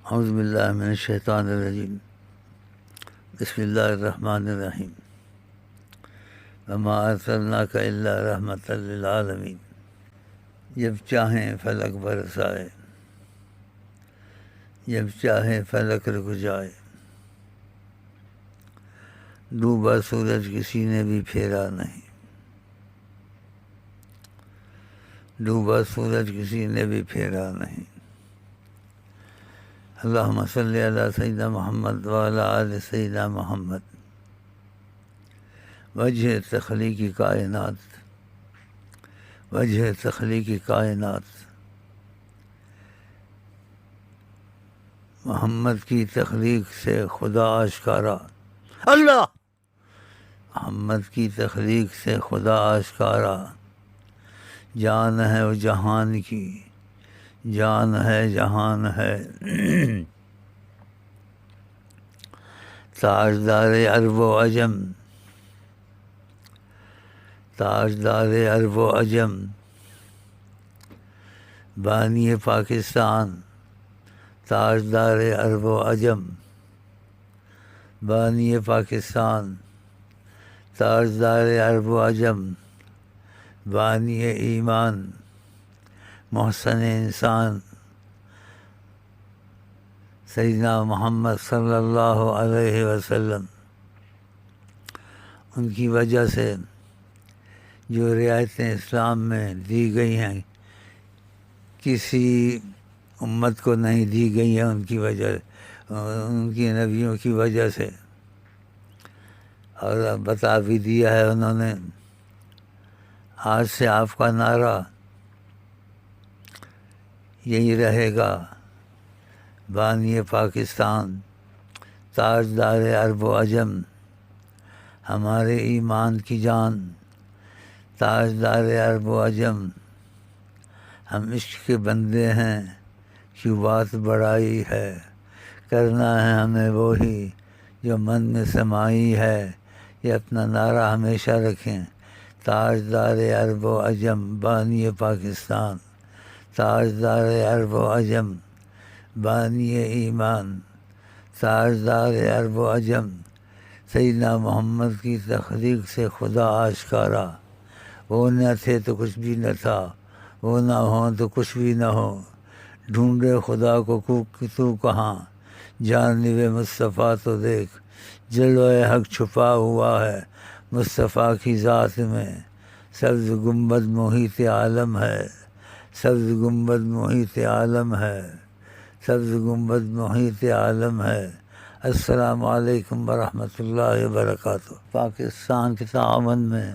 اعوذ باللہ من الشیطان الرجیم بسم اللہ الرحمن الرحیم وما ارسلناک الا رحمۃ للعالمین۔ جب چاہیں فلک برسائے، جب چاہے فلک رک جائے، ڈوبا سورج کسی نے بھی پھیرا نہیں، ڈوبا سورج کسی نے بھی پھیرا نہیں۔ اللہم صلی علی سیدنا محمد وعلی آل سیدنا محمد۔ وجہ تخلیقی کائنات، وجہ تخلیقی کائنات، محمد کی تخلیق سے خدا آشکارا، اللہ محمد کی تخلیق سے خدا آشکارا، جان ہے وہ جہان کی، جان ہے جہان ہے، تاجدار عرب و عجم، تاجدار عرب و عجم، بانی پاکستان، تاجدار عرب و عجم، بانی پاکستان، تاجدار عرب و عجم، بانی ایمان، محسن انسان، سیدنا محمد صلی اللہ علیہ وسلم۔ ان کی وجہ سے جو رعایتیں اسلام میں دی گئی ہیں کسی امت کو نہیں دی گئی ہیں، ان کی وجہ، ان کی نبیوں کی وجہ سے، اور بتا بھی دیا ہے انہوں نے۔ آج سے آپ کا نعرہ یہی رہے گا، بانی پاکستان، تاجدار عرب و عجم، ہمارے ایمان کی جان، تاجدار عرب و عجم، ہم عشق کے بندے ہیں، کیوں بات بڑائی ہے، کرنا ہے ہمیں وہی جو من میں سمائی ہے، یہ اپنا نعرہ ہمیشہ رکھیں، تاجدار عرب و عجم، بانی پاکستان، تاجدار عرب و عجم، بانی ایمان، تاجدار عرب و عجم، سیدنا محمد کی تخلیق سے خدا آشکارا، وہ نہ تھے تو کچھ بھی نہ تھا، وہ نہ ہوں تو کچھ بھی نہ ہو، ڈھونڈے خدا کو تو کہاں، جانب مصطفیٰ تو دیکھ، جلوہ حق چھپا ہوا ہے مصطفیٰ کی ذات میں، سبز گنبد محیط عالم ہے، سبز گنبد محیط عالم ہے، سبز گنبد محیط عالم ہے۔ السلام علیکم ورحمۃ اللہ وبرکاتہ۔ پاکستان کے تعاون میں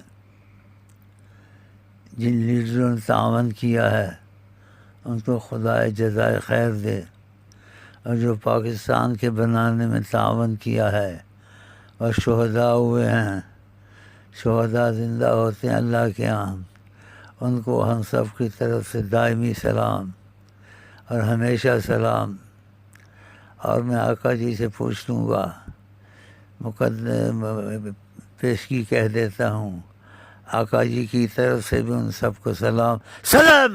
جن لیڈروں نے تعاون کیا ہے ان کو خدا جزائے خیر دے، اور جو پاکستان کے بنانے میں تعاون کیا ہے اور شہداء ہوئے ہیں، شہداء زندہ ہوتے ہیں اللہ کے ہاں، ان کو ہم سب کی طرف سے دائمی سلام اور ہمیشہ سلام۔ اور میں آقا جی سے پوچھ لوں گا، پیشگی کہہ دیتا ہوں، آقا جی کی طرف سے بھی ان سب کو سلام، سلام۔